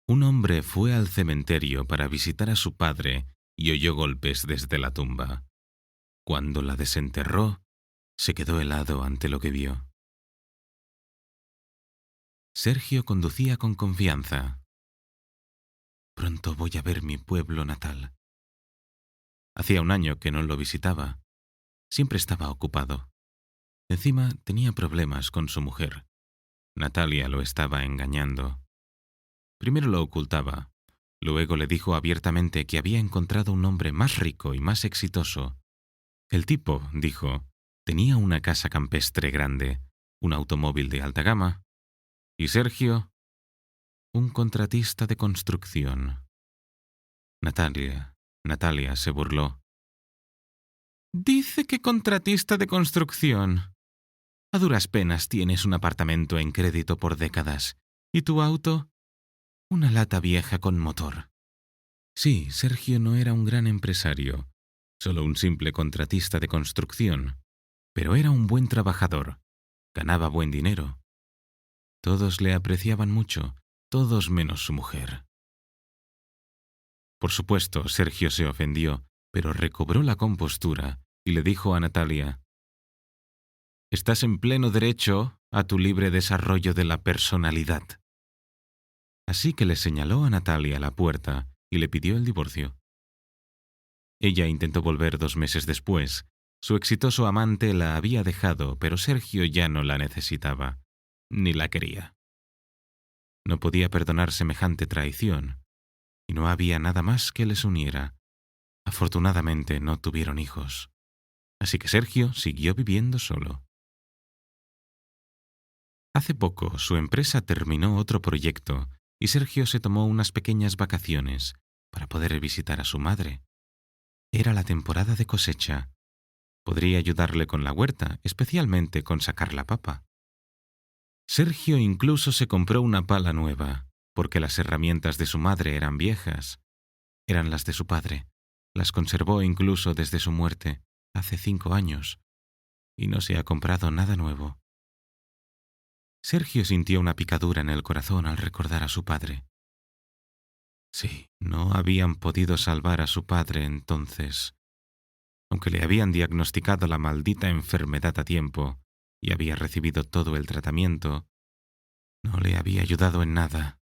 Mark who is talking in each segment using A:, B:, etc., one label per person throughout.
A: Un hombre fue al cementerio para visitar a su padre y oyó golpes desde la tumba. Cuando la desenterró, se quedó helado ante lo que vio. Sergio conducía con confianza. Pronto voy a ver mi pueblo natal. Hacía un año que no lo visitaba. Siempre estaba ocupado. Encima tenía problemas con su mujer. Natalia lo estaba engañando. Primero lo ocultaba. Luego le dijo abiertamente que había encontrado un hombre más rico y más exitoso. El tipo, dijo, tenía una casa campestre grande, un automóvil de alta gama, y Sergio, un contratista de construcción. Natalia se burló. Dice que contratista de construcción. A duras penas tienes un apartamento en crédito por décadas. ¿Y tu auto? Una lata vieja con motor. Sí, Sergio no era un gran empresario, solo un simple contratista de construcción, pero era un buen trabajador. Ganaba buen dinero. Todos le apreciaban mucho, todos menos su mujer. Por supuesto, Sergio se ofendió, pero recobró la compostura y le dijo a Natalia: «Estás en pleno derecho a tu libre desarrollo de la personalidad». Así que le señaló a Natalia la puerta y le pidió el divorcio. Ella intentó volver 2 meses después. Su exitoso amante la había dejado, pero Sergio ya no la necesitaba, ni la quería. No podía perdonar semejante traición, y no había nada más que les uniera. Afortunadamente no tuvieron hijos, así que Sergio siguió viviendo solo. Hace poco su empresa terminó otro proyecto y Sergio se tomó unas pequeñas vacaciones para poder visitar a su madre. Era la temporada de cosecha. Podría ayudarle con la huerta, especialmente con sacar la papa. Sergio incluso se compró una pala nueva, porque las herramientas de su madre eran viejas. Eran las de su padre. Las conservó incluso desde su muerte, hace 5 años, y no se ha comprado nada nuevo. Sergio sintió una picadura en el corazón al recordar a su padre. Sí, no habían podido salvar a su padre entonces. Aunque le habían diagnosticado la maldita enfermedad a tiempo y había recibido todo el tratamiento, no le había ayudado en nada.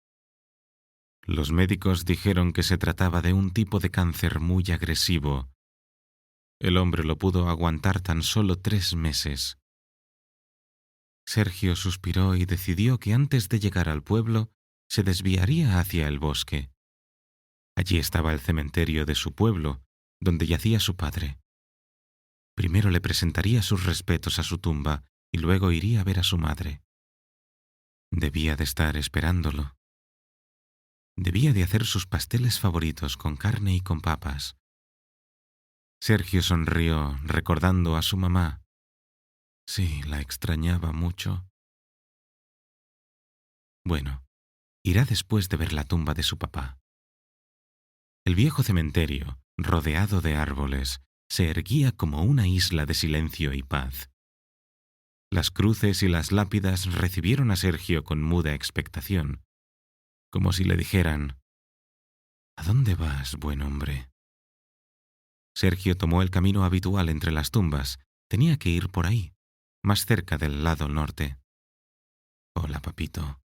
A: Los médicos dijeron que se trataba de un tipo de cáncer muy agresivo. El hombre lo pudo aguantar tan solo 3 meses. Sergio suspiró y decidió que antes de llegar al pueblo se desviaría hacia el bosque. Allí estaba el cementerio de su pueblo, donde yacía su padre. Primero le presentaría sus respetos a su tumba y luego iría a ver a su madre. Debía de estar esperándolo. Debía de hacer sus pasteles favoritos con carne y con papas. Sergio sonrió, recordando a su mamá. Sí, la extrañaba mucho. Bueno, irá después de ver la tumba de su papá. El viejo cementerio, rodeado de árboles, se erguía como una isla de silencio y paz. Las cruces y las lápidas recibieron a Sergio con muda expectación, como si le dijeran: «¿A dónde vas, buen hombre?». Sergio tomó el camino habitual entre las tumbas. Tenía que ir por ahí, más cerca del lado norte. «Hola, papito»,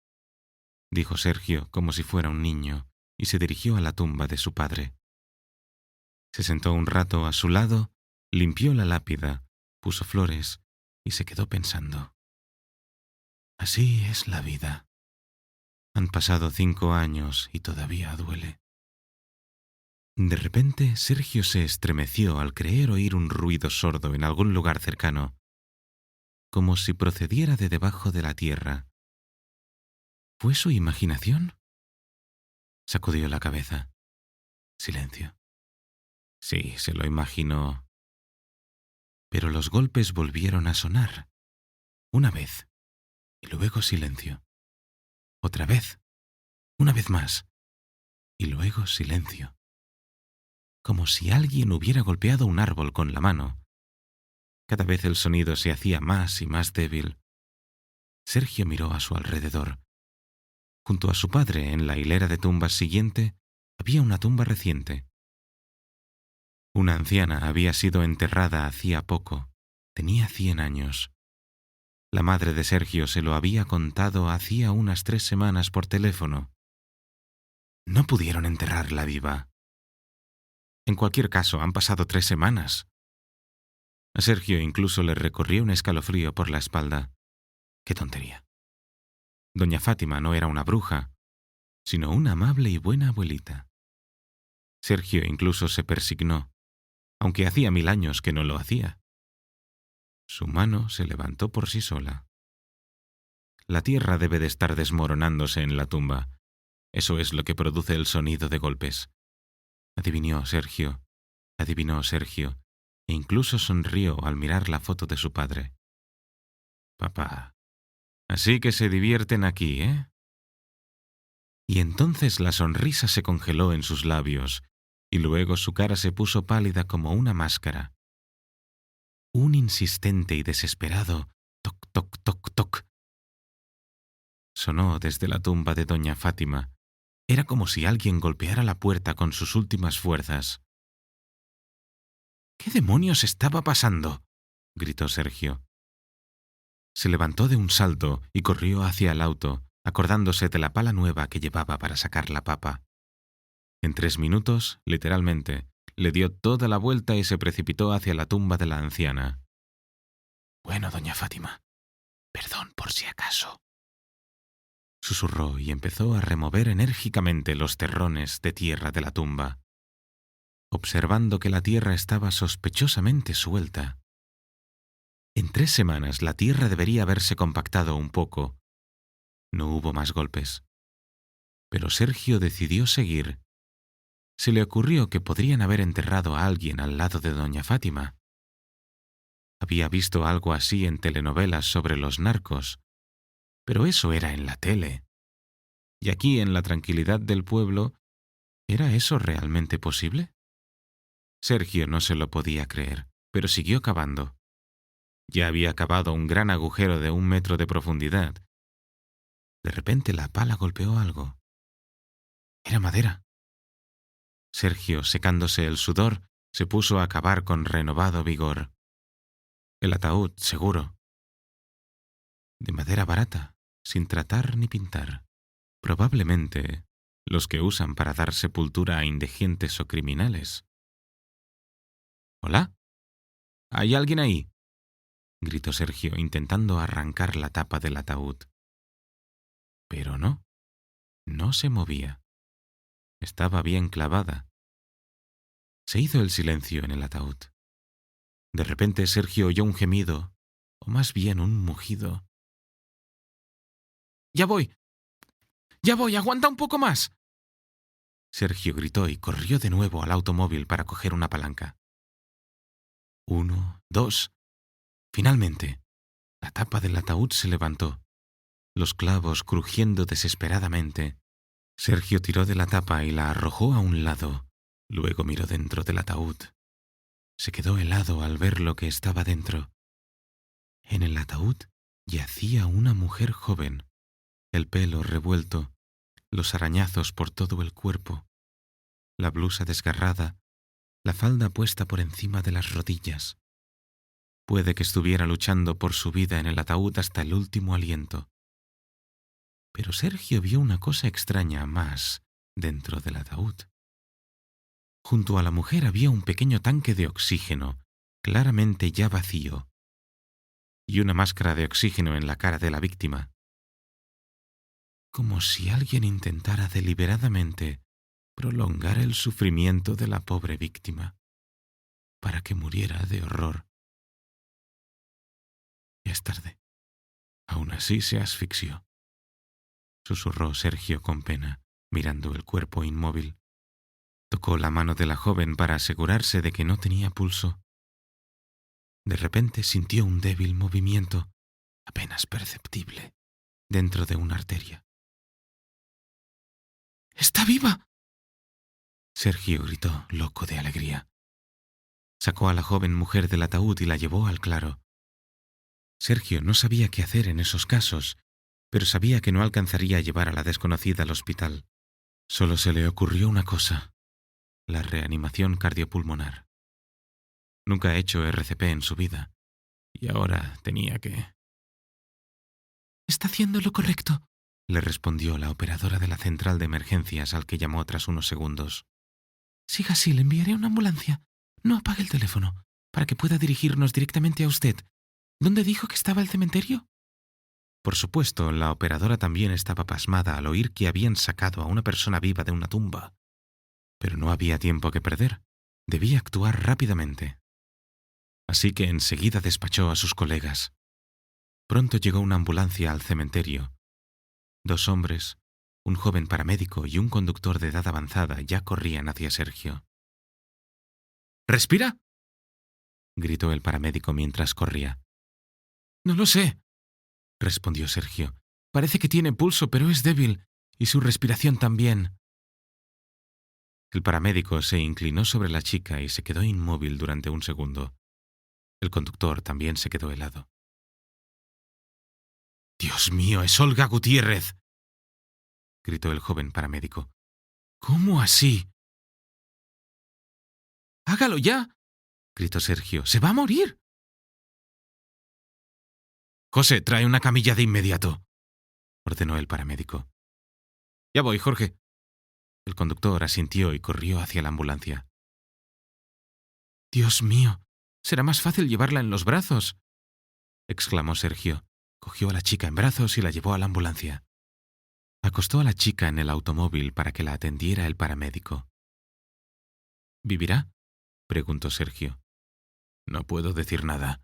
A: dijo Sergio como si fuera un niño, y se dirigió a la tumba de su padre. Se sentó un rato a su lado, limpió la lápida, puso flores y se quedó pensando. Así es la vida. Han pasado 5 años y todavía duele. De repente, Sergio se estremeció al creer oír un ruido sordo en algún lugar cercano, como si procediera de debajo de la tierra. ¿Fue su imaginación? Sacudió la cabeza. Silencio. Sí, se lo imaginó. Pero los golpes volvieron a sonar. Una vez, y luego silencio. Otra vez, una vez más, y luego silencio. Como si alguien hubiera golpeado un árbol con la mano. Cada vez el sonido se hacía más y más débil. Sergio miró a su alrededor. Junto a su padre, en la hilera de tumbas siguiente, había una tumba reciente. Una anciana había sido enterrada hacía poco. Tenía 100 años. La madre de Sergio se lo había contado hacía unas 3 semanas por teléfono. No pudieron enterrarla viva. En cualquier caso, han pasado 3 semanas. A Sergio incluso le recorrió un escalofrío por la espalda. ¡Qué tontería! Doña Fátima no era una bruja, sino una amable y buena abuelita. Sergio incluso se persignó, aunque hacía 1000 años que no lo hacía. Su mano se levantó por sí sola. La tierra debe de estar desmoronándose en la tumba. Eso es lo que produce el sonido de golpes. Adivinó Sergio, e incluso sonrió al mirar la foto de su padre. Papá, así que se divierten aquí, ¿eh? Y entonces la sonrisa se congeló en sus labios, y luego su cara se puso pálida como una máscara. Un insistente y desesperado toc, toc, toc, toc sonó desde la tumba de doña Fátima. Era como si alguien golpeara la puerta con sus últimas fuerzas. ¿Qué demonios estaba pasando?, gritó Sergio. Se levantó de un salto y corrió hacia el auto, acordándose de la pala nueva que llevaba para sacar la papa. En 3 minutos, literalmente, le dio toda la vuelta y se precipitó hacia la tumba de la anciana. «Bueno, doña Fátima, perdón por si acaso», susurró y empezó a remover enérgicamente los terrones de tierra de la tumba, observando que la tierra estaba sospechosamente suelta. En 3 semanas la tierra debería haberse compactado un poco. No hubo más golpes. Pero Sergio decidió seguir. Se le ocurrió que podrían haber enterrado a alguien al lado de doña Fátima. Había visto algo así en telenovelas sobre los narcos, pero eso era en la tele. Y aquí, en la tranquilidad del pueblo, ¿era eso realmente posible? Sergio no se lo podía creer, pero siguió cavando. Ya había cavado un gran agujero de 1 metro de profundidad. De repente la pala golpeó algo. Era madera. Sergio, secándose el sudor, se puso a cavar con renovado vigor. El ataúd, seguro. De madera barata, sin tratar ni pintar. Probablemente los que usan para dar sepultura a indigentes o criminales. ¿Hola? ¿Hay alguien ahí?, gritó Sergio, intentando arrancar la tapa del ataúd. Pero no se movía. Estaba bien clavada. Se hizo el silencio en el ataúd. De repente Sergio oyó un gemido, o más bien un mugido. ¡Ya voy! ¡Aguanta un poco más!, Sergio gritó y corrió de nuevo al automóvil para coger una palanca. 1, 2... Finalmente, la tapa del ataúd se levantó, los clavos crujiendo desesperadamente. Sergio tiró de la tapa y la arrojó a un lado. Luego miró dentro del ataúd. Se quedó helado al ver lo que estaba dentro. En el ataúd yacía una mujer joven, el pelo revuelto, los arañazos por todo el cuerpo, la blusa desgarrada, la falda puesta por encima de las rodillas. Puede que estuviera luchando por su vida en el ataúd hasta el último aliento. Pero Sergio vio una cosa extraña más dentro del ataúd. Junto a la mujer había un pequeño tanque de oxígeno, claramente ya vacío, y una máscara de oxígeno en la cara de la víctima. Como si alguien intentara deliberadamente prolongar el sufrimiento de la pobre víctima, para que muriera de horror. Ya es tarde. Aún así se asfixió, susurró Sergio con pena, mirando el cuerpo inmóvil. Tocó la mano de la joven para asegurarse de que no tenía pulso. De repente sintió un débil movimiento, apenas perceptible, dentro de una arteria. ¡Está viva!, Sergio gritó, loco de alegría. Sacó a la joven mujer del ataúd y la llevó al claro. Sergio no sabía qué hacer en esos casos, pero sabía que no alcanzaría a llevar a la desconocida al hospital. Solo se le ocurrió una cosa: la reanimación cardiopulmonar. Nunca ha hecho RCP en su vida, y ahora tenía que... «Está haciendo lo correcto», le respondió la operadora de la central de emergencias al que llamó tras unos segundos. «Siga así, le enviaré una ambulancia. No apague el teléfono, para que pueda dirigirnos directamente a usted. ¿Dónde dijo que estaba el cementerio?» Por supuesto, la operadora también estaba pasmada al oír que habían sacado a una persona viva de una tumba. Pero no había tiempo que perder. Debía actuar rápidamente. Así que enseguida despachó a sus colegas. Pronto llegó una ambulancia al cementerio. 2 hombres, un joven paramédico y un conductor de edad avanzada ya corrían hacia Sergio. «¿Respira?», gritó el paramédico mientras corría. «No lo sé», respondió Sergio. «Parece que tiene pulso, pero es débil, y su respiración también». El paramédico se inclinó sobre la chica y se quedó inmóvil durante un segundo. El conductor también se quedó helado. «¡Dios mío, es Olga Gutiérrez!», gritó el joven paramédico. «¿Cómo así?». «¡Hágalo ya!», gritó Sergio. «¡Se va a morir!». «José, trae una camilla de inmediato», ordenó el paramédico. «Ya voy, Jorge». El conductor asintió y corrió hacia la ambulancia. «Dios mío, será más fácil llevarla en los brazos», exclamó Sergio. Cogió a la chica en brazos y la llevó a la ambulancia. Acostó a la chica en el automóvil para que la atendiera el paramédico. «¿Vivirá?», preguntó Sergio. «No puedo decir nada»,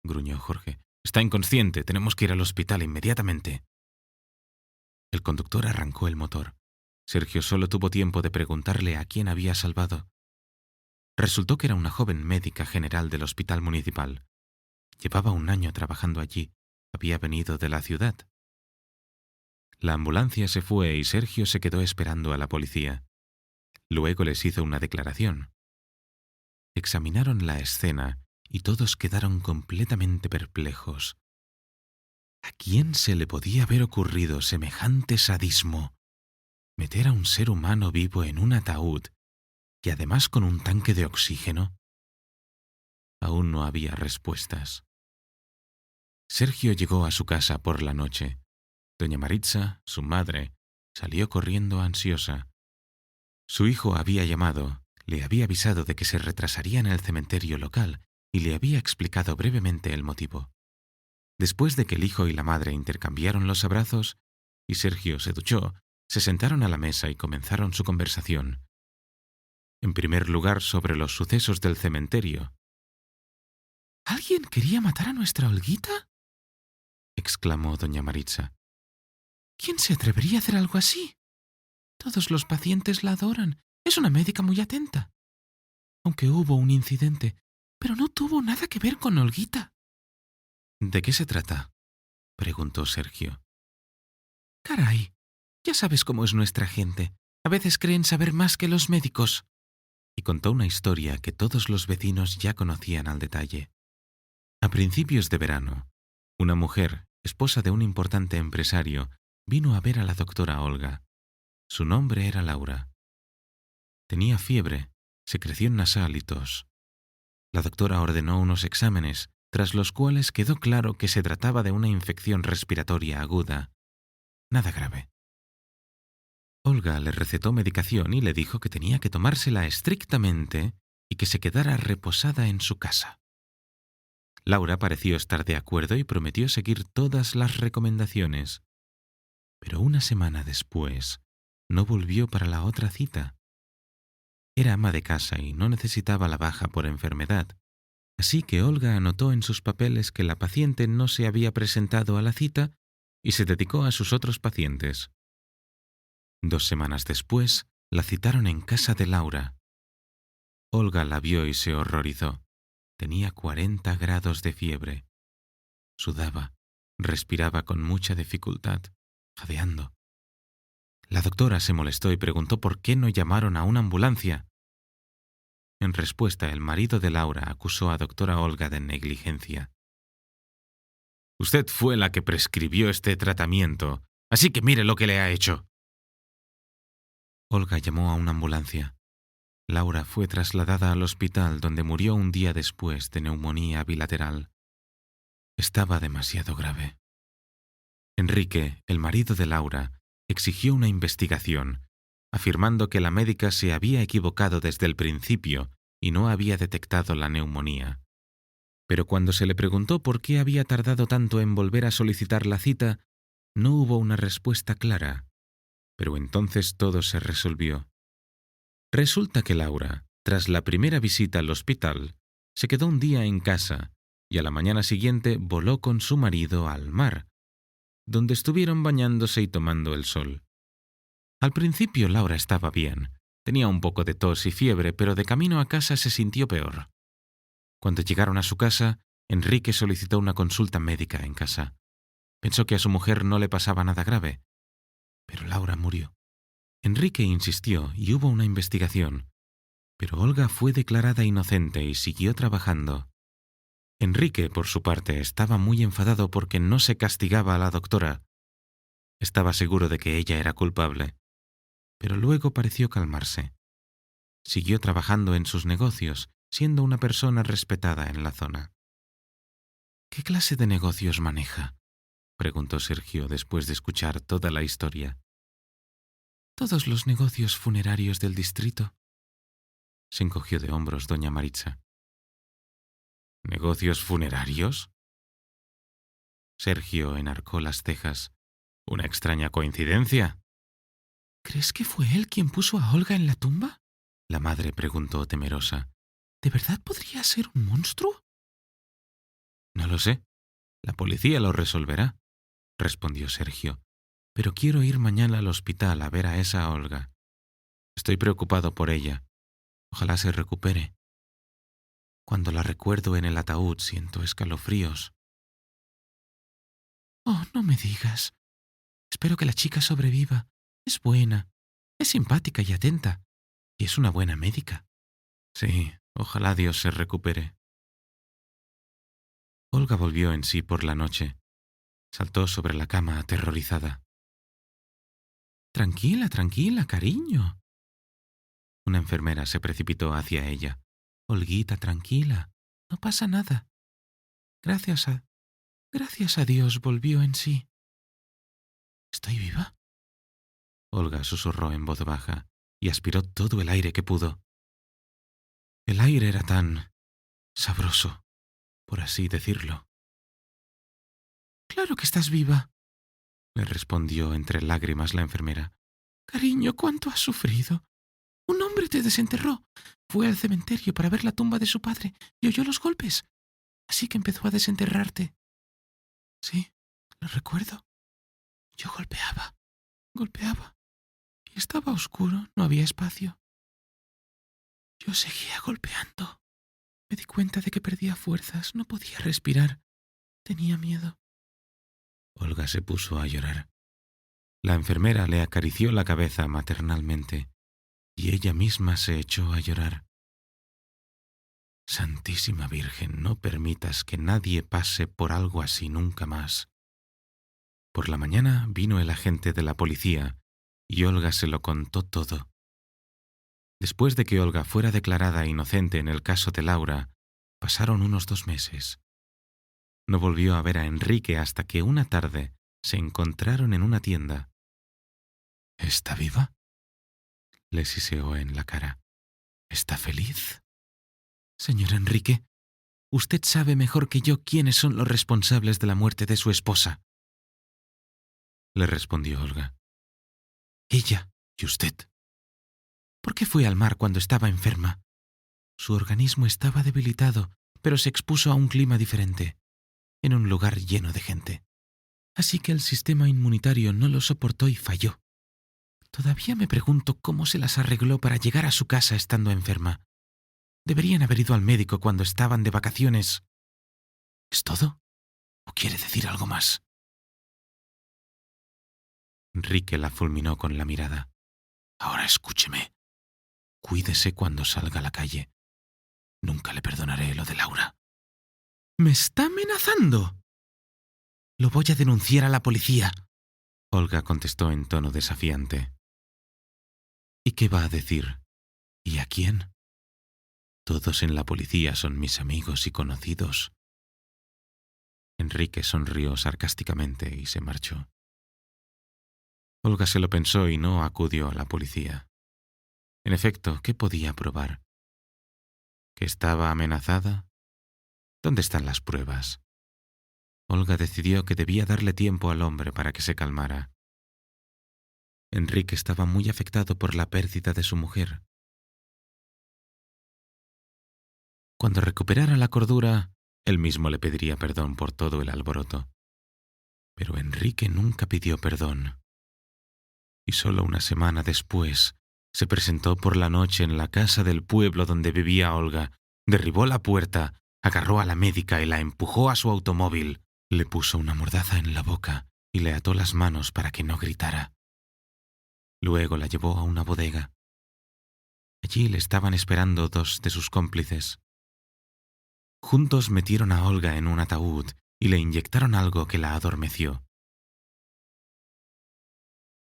A: gruñó Jorge. «Está inconsciente, tenemos que ir al hospital inmediatamente». El conductor arrancó el motor. Sergio solo tuvo tiempo de preguntarle a quién había salvado. Resultó que era una joven médica general del hospital municipal. Llevaba 1 año trabajando allí. Había venido de la ciudad. La ambulancia se fue y Sergio se quedó esperando a la policía. Luego les hizo una declaración. Examinaron la escena y todos quedaron completamente perplejos. ¿A quién se le podía haber ocurrido semejante sadismo? ¿Meter a un ser humano vivo en un ataúd y además con un tanque de oxígeno? Aún no había respuestas. Sergio llegó a su casa por la noche. Doña Maritza, su madre, salió corriendo ansiosa. Su hijo había llamado, le había avisado de que se retrasaría en el cementerio local y le había explicado brevemente el motivo. Después de que el hijo y la madre intercambiaron los abrazos y Sergio se duchó, se sentaron a la mesa y comenzaron su conversación. En primer lugar, sobre los sucesos del cementerio. «¿Alguien quería matar a nuestra Olguita?», exclamó doña Maritza. «¿Quién se atrevería a hacer algo así? Todos los pacientes la adoran. Es una médica muy atenta. Aunque hubo un incidente, pero no tuvo nada que ver con Olguita». «¿De qué se trata?», preguntó Sergio. «Caray, ya sabes cómo es nuestra gente. A veces creen saber más que los médicos». Y contó una historia que todos los vecinos ya conocían al detalle. A principios de verano, una mujer, esposa de un importante empresario, vino a ver a la doctora Olga. Su nombre era Laura. Tenía fiebre, secreción nasal y tos. La doctora ordenó unos exámenes, tras los cuales quedó claro que se trataba de una infección respiratoria aguda. Nada grave. Olga le recetó medicación y le dijo que tenía que tomársela estrictamente y que se quedara reposada en su casa. Laura pareció estar de acuerdo y prometió seguir todas las recomendaciones. Pero 1 semana después, no volvió para la otra cita. Era ama de casa y no necesitaba la baja por enfermedad, así que Olga anotó en sus papeles que la paciente no se había presentado a la cita y se dedicó a sus otros pacientes. 2 semanas después, la citaron en casa de Laura. Olga la vio y se horrorizó. Tenía 40 grados de fiebre. Sudaba, respiraba con mucha dificultad, jadeando. La doctora se molestó y preguntó por qué no llamaron a una ambulancia. En respuesta, el marido de Laura acusó a doctora Olga de negligencia. Usted fue la que prescribió este tratamiento, así que mire lo que le ha hecho. Olga llamó a una ambulancia. Laura fue trasladada al hospital donde murió un día después de neumonía bilateral. Estaba demasiado grave. Enrique, el marido de Laura, exigió una investigación, afirmando que la médica se había equivocado desde el principio y no había detectado la neumonía. Pero cuando se le preguntó por qué había tardado tanto en volver a solicitar la cita, no hubo una respuesta clara. Pero entonces todo se resolvió. Resulta que Laura, tras la primera visita al hospital, se quedó un día en casa y a la mañana siguiente voló con su marido al mar, donde estuvieron bañándose y tomando el sol. Al principio Laura estaba bien, tenía un poco de tos y fiebre, pero de camino a casa se sintió peor. Cuando llegaron a su casa, Enrique solicitó una consulta médica en casa. Pensó que a su mujer no le pasaba nada grave, pero Laura murió. Enrique insistió y hubo una investigación, pero Olga fue declarada inocente y siguió trabajando. Enrique, por su parte, estaba muy enfadado porque no se castigaba a la doctora. Estaba seguro de que ella era culpable, pero luego pareció calmarse. Siguió trabajando en sus negocios, siendo una persona respetada en la zona. ¿Qué clase de negocios maneja?, preguntó Sergio después de escuchar toda la historia. Todos los negocios funerarios del distrito. Se encogió de hombros doña Maritza. ¿Negocios funerarios? Sergio enarcó las cejas. ¿Una extraña coincidencia? ¿Crees que fue él quien puso a Olga en la tumba?, la madre preguntó temerosa. ¿De verdad podría ser un monstruo? No lo sé. La policía lo resolverá, respondió Sergio. Pero quiero ir mañana al hospital a ver a esa Olga. Estoy preocupado por ella. Ojalá se recupere. Cuando la recuerdo en el ataúd siento escalofríos. Oh, no me digas. Espero que la chica sobreviva. Es buena, es simpática y atenta. Y es una buena médica. Sí, ojalá Dios se recupere. Olga volvió en sí por la noche. Saltó sobre la cama aterrorizada. Tranquila, tranquila, cariño. Una enfermera se precipitó hacia ella. Olguita, tranquila, no pasa nada. Gracias a Dios volvió en sí. ¿Estoy viva? Olga susurró en voz baja y aspiró todo el aire que pudo. El aire era tan sabroso, por así decirlo. Claro que estás viva, le respondió entre lágrimas la enfermera. Cariño, ¿cuánto has sufrido? Un hombre te desenterró. Fue al cementerio para ver la tumba de su padre y oyó los golpes. Así que empezó a desenterrarte. Sí, lo recuerdo. Yo golpeaba. Y estaba oscuro, no había espacio. Yo seguía golpeando. Me di cuenta de que perdía fuerzas, no podía respirar. Tenía miedo. Olga se puso a llorar. La enfermera le acarició la cabeza maternalmente y ella misma se echó a llorar. Santísima Virgen, no permitas que nadie pase por algo así nunca más. Por la mañana vino el agente de la policía y Olga se lo contó todo. Después de que Olga fuera declarada inocente en el caso de Laura, pasaron unos 2 meses. No volvió a ver a Enrique hasta que una tarde se encontraron en una tienda. ¿Está viva?, le siseó en la cara. ¿Está feliz? Señor Enrique, usted sabe mejor que yo quiénes son los responsables de la muerte de su esposa, le respondió Olga. Ella y usted. ¿Por qué fue al mar cuando estaba enferma? Su organismo estaba debilitado, pero se expuso a un clima diferente, en un lugar lleno de gente. Así que el sistema inmunitario no lo soportó y falló. Todavía me pregunto cómo se las arregló para llegar a su casa estando enferma. Deberían haber ido al médico cuando estaban de vacaciones. ¿Es todo? ¿O quiere decir algo más? Enrique la fulminó con la mirada. Ahora escúcheme. Cuídese cuando salga a la calle. Nunca le perdonaré lo de Laura. ¿Me está amenazando? Lo voy a denunciar a la policía, Olga contestó en tono desafiante. ¿Y qué va a decir? ¿Y a quién? Todos en la policía son mis amigos y conocidos. Enrique sonrió sarcásticamente y se marchó. Olga se lo pensó y no acudió a la policía. En efecto, ¿qué podía probar? ¿Que estaba amenazada? ¿Dónde están las pruebas? Olga decidió que debía darle tiempo al hombre para que se calmara. Enrique estaba muy afectado por la pérdida de su mujer. Cuando recuperara la cordura, él mismo le pediría perdón por todo el alboroto. Pero Enrique nunca pidió perdón. Y solo una semana después se presentó por la noche en la casa del pueblo donde vivía Olga, derribó la puerta, agarró a la médica y la empujó a su automóvil, le puso una mordaza en la boca y le ató las manos para que no gritara. Luego la llevó a una bodega. Allí le estaban esperando dos de sus cómplices. Juntos metieron a Olga en un ataúd y le inyectaron algo que la adormeció.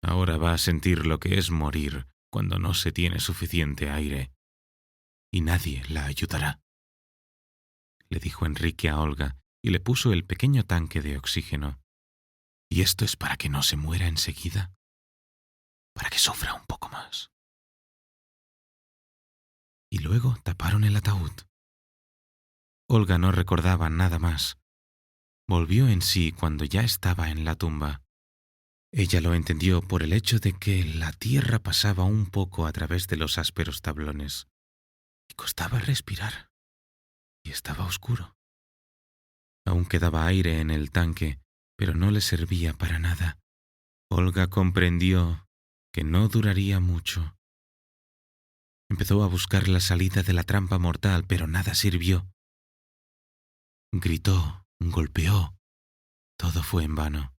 A: Ahora va a sentir lo que es morir cuando no se tiene suficiente aire. Y nadie la ayudará, le dijo Enrique a Olga y le puso el pequeño tanque de oxígeno. Y esto es para que no se muera enseguida, para que sufra un poco más. Y luego taparon el ataúd. Olga no recordaba nada más. Volvió en sí cuando ya estaba en la tumba. Ella lo entendió por el hecho de que la tierra pasaba un poco a través de los ásperos tablones. Y costaba respirar. Y estaba oscuro. Aún quedaba aire en el tanque, pero no le servía para nada. Olga comprendió que no duraría mucho. Empezó a buscar la salida de la trampa mortal, pero nada sirvió. Gritó, golpeó. Todo fue en vano.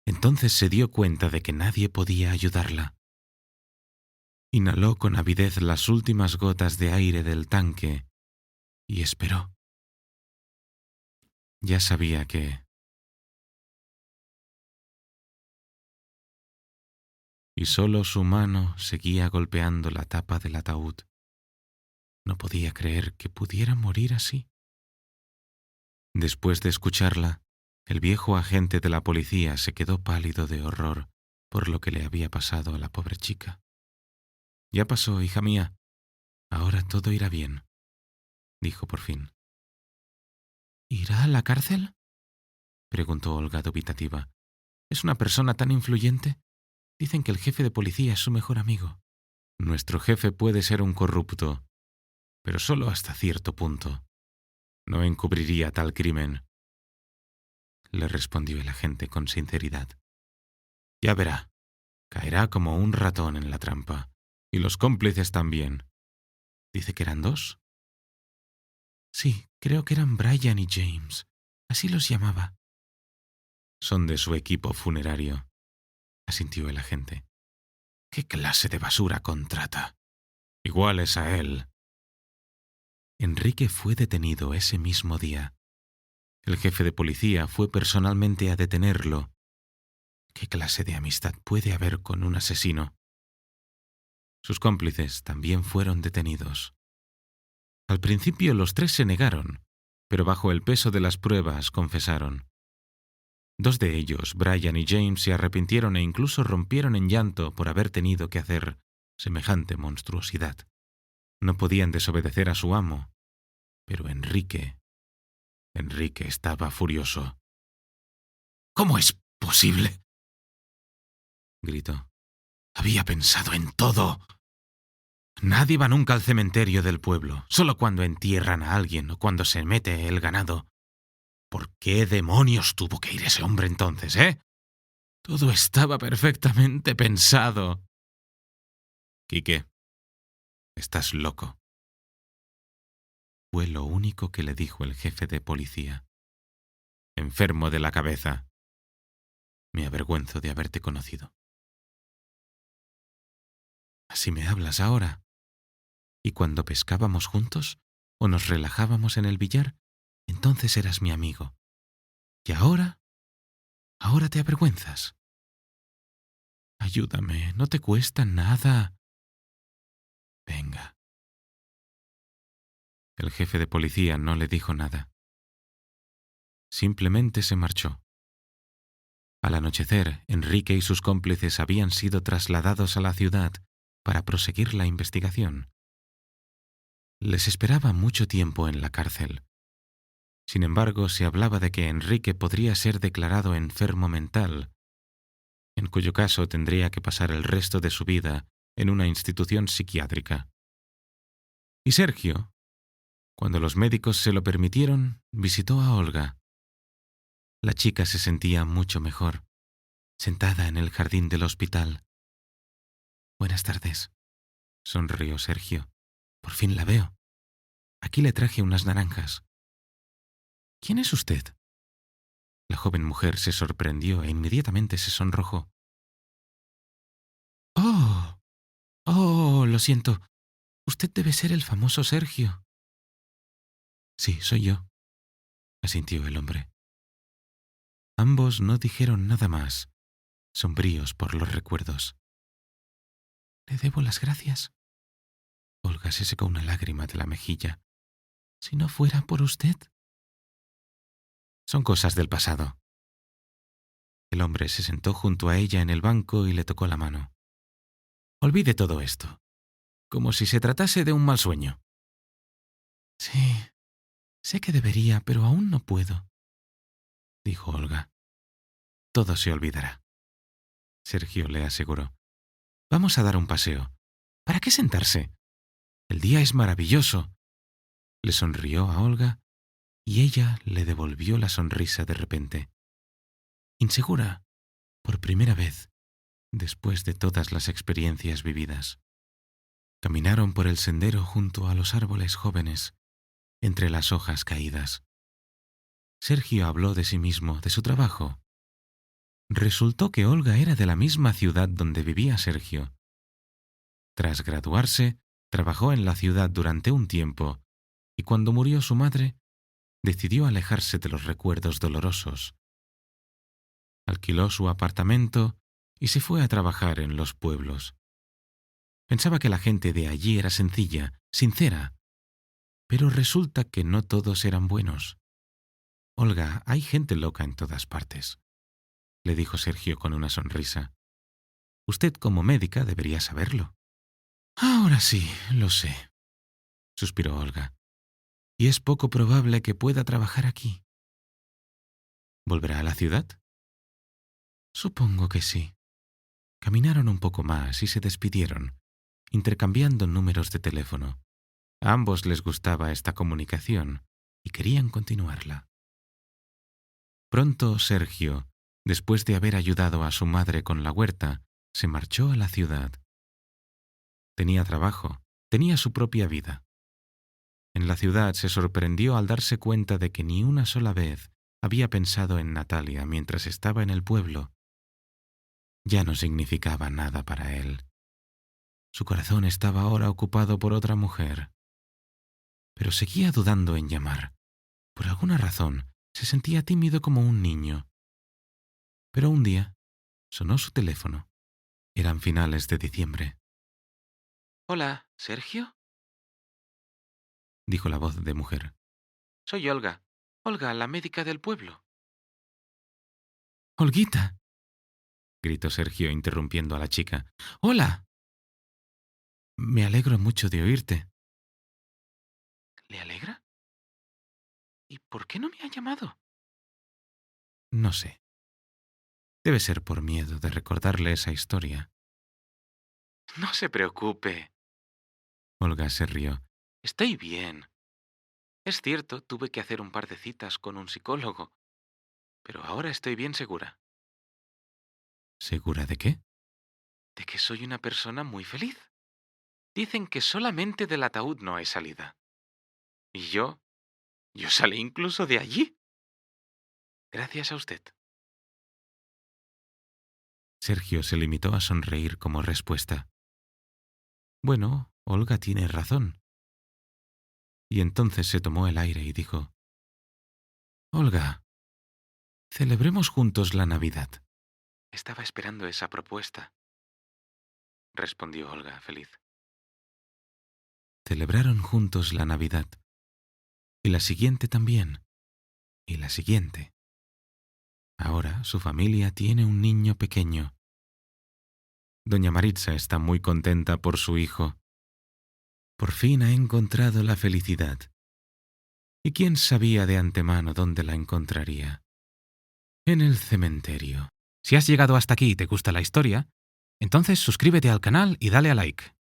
A: Entonces se dio cuenta de que nadie podía ayudarla. Inhaló con avidez las últimas gotas de aire del tanque y esperó. Ya sabía que... Y solo su mano seguía golpeando la tapa del ataúd. No podía creer que pudiera morir así. Después de escucharla, el viejo agente de la policía se quedó pálido de horror por lo que le había pasado a la pobre chica. «Ya pasó, hija mía. Ahora todo irá bien», dijo por fin. «¿Irá a la cárcel?», preguntó Olga dubitativa. «¿Es una persona tan influyente? Dicen que el jefe de policía es su mejor amigo». «Nuestro jefe puede ser un corrupto, pero solo hasta cierto punto. No encubriría tal crimen», le respondió el agente con sinceridad. «Ya verá, caerá como un ratón en la trampa. Y los cómplices también». «¿Dice que eran dos?» «Sí, creo que eran Brian y James. Así los llamaba». «Son de su equipo funerario», asintió el agente. «¿Qué clase de basura contrata? Iguales a él». Enrique fue detenido ese mismo día. El jefe de policía fue personalmente a detenerlo. ¿Qué clase de amistad puede haber con un asesino? Sus cómplices también fueron detenidos. Al principio los tres se negaron, pero bajo el peso de las pruebas confesaron. Dos de ellos, Brian y James, se arrepintieron e incluso rompieron en llanto por haber tenido que hacer semejante monstruosidad. No podían desobedecer a su amo, pero Enrique estaba furioso. «¿Cómo es posible?», gritó. «Había pensado en todo. Nadie va nunca al cementerio del pueblo, solo cuando entierran a alguien o cuando se mete el ganado. ¿Por qué demonios tuvo que ir ese hombre entonces, eh? Todo estaba perfectamente pensado». «Quique, estás loco», fue lo único que le dijo el jefe de policía. «Enfermo de la cabeza. Me avergüenzo de haberte conocido». «Así me hablas ahora. Y cuando pescábamos juntos o nos relajábamos en el billar, entonces eras mi amigo. Y ahora ¿Ahora te avergüenzas? Ayúdame, no te cuesta nada. Venga. El jefe de policía no le dijo nada. Simplemente se marchó. Al anochecer, Enrique y sus cómplices habían sido trasladados a la ciudad para proseguir la investigación. Les esperaba mucho tiempo en la cárcel. Sin embargo, se hablaba de que Enrique podría ser declarado enfermo mental, en cuyo caso tendría que pasar el resto de su vida en una institución psiquiátrica. Y Sergio, cuando los médicos se lo permitieron, visitó a Olga. La chica se sentía mucho mejor, sentada en el jardín del hospital. «Buenas tardes», sonrió Sergio. «Por fin la veo. Aquí le traje unas naranjas». «¿Quién es usted?». La joven mujer se sorprendió e inmediatamente se sonrojó. «Oh, oh, lo siento. Usted debe ser el famoso Sergio». «Sí, soy yo», asintió el hombre. Ambos no dijeron nada más, sombríos por los recuerdos. «Le debo las gracias». Olga se secó una lágrima de la mejilla. «Si no fuera por usted». «Son cosas del pasado». El hombre se sentó junto a ella en el banco y le tocó la mano. «Olvide todo esto, como si se tratase de un mal sueño». «Sí, sé que debería, pero aún no puedo», dijo Olga. «Todo se olvidará», Sergio le aseguró. «Vamos a dar un paseo. ¿Para qué sentarse? El día es maravilloso». Le sonrió a Olga y ella le devolvió la sonrisa de repente. Insegura, por primera vez, después de todas las experiencias vividas. Caminaron por el sendero junto a los árboles jóvenes, entre las hojas caídas. Sergio habló de sí mismo, de su trabajo. Resultó que Olga era de la misma ciudad donde vivía Sergio. Tras graduarse, trabajó en la ciudad durante un tiempo y cuando murió su madre, decidió alejarse de los recuerdos dolorosos. Alquiló su apartamento y se fue a trabajar en los pueblos. Pensaba que la gente de allí era sencilla, sincera, pero resulta que no todos eran buenos. «Olga, hay gente loca en todas partes», le dijo Sergio con una sonrisa. «Usted como médica debería saberlo». «Ahora sí, lo sé», suspiró Olga. «Y es poco probable que pueda trabajar aquí». «¿Volverá a la ciudad?». «Supongo que sí». Caminaron un poco más y se despidieron, intercambiando números de teléfono. A ambos les gustaba esta comunicación y querían continuarla. Pronto Sergio, después de haber ayudado a su madre con la huerta, se marchó a la ciudad. Tenía trabajo, tenía su propia vida. En la ciudad se sorprendió al darse cuenta de que ni una sola vez había pensado en Natalia mientras estaba en el pueblo. Ya no significaba nada para él. Su corazón estaba ahora ocupado por otra mujer. Pero seguía dudando en llamar. Por alguna razón, se sentía tímido como un niño. Pero un día sonó su teléfono. Eran finales de diciembre. «Hola, ¿Sergio?», dijo la voz de mujer. «Soy Olga. Olga, la médica del pueblo». «Olguita», gritó Sergio interrumpiendo a la chica. «Hola». «Me alegro mucho de oírte». «¿Le alegra? ¿Y por qué no me ha llamado?». «No sé. Debe ser por miedo de recordarle esa historia». «No se preocupe». Olga se rió. «Estoy bien. Es cierto, tuve que hacer un par de citas con un psicólogo, pero ahora estoy bien segura». ¿Segura de qué? «De que soy una persona muy feliz. Dicen que solamente del ataúd no hay salida. Y yo salí incluso de allí. Gracias a usted». Sergio se limitó a sonreír como respuesta. «Bueno, Olga tiene razón». Y entonces se tomó el aire y dijo: «Olga, Celebremos juntos la Navidad. Estaba esperando esa propuesta, respondió Olga, feliz. Celebraron juntos la Navidad. Y la siguiente también. Y la siguiente. Ahora su familia tiene un niño pequeño. Doña Maritza está muy contenta por su hijo. Por fin ha encontrado la felicidad. ¿Y quién sabía de antemano dónde la encontraría? En el cementerio. Si has llegado hasta aquí y te gusta la historia, entonces suscríbete al canal y dale a like.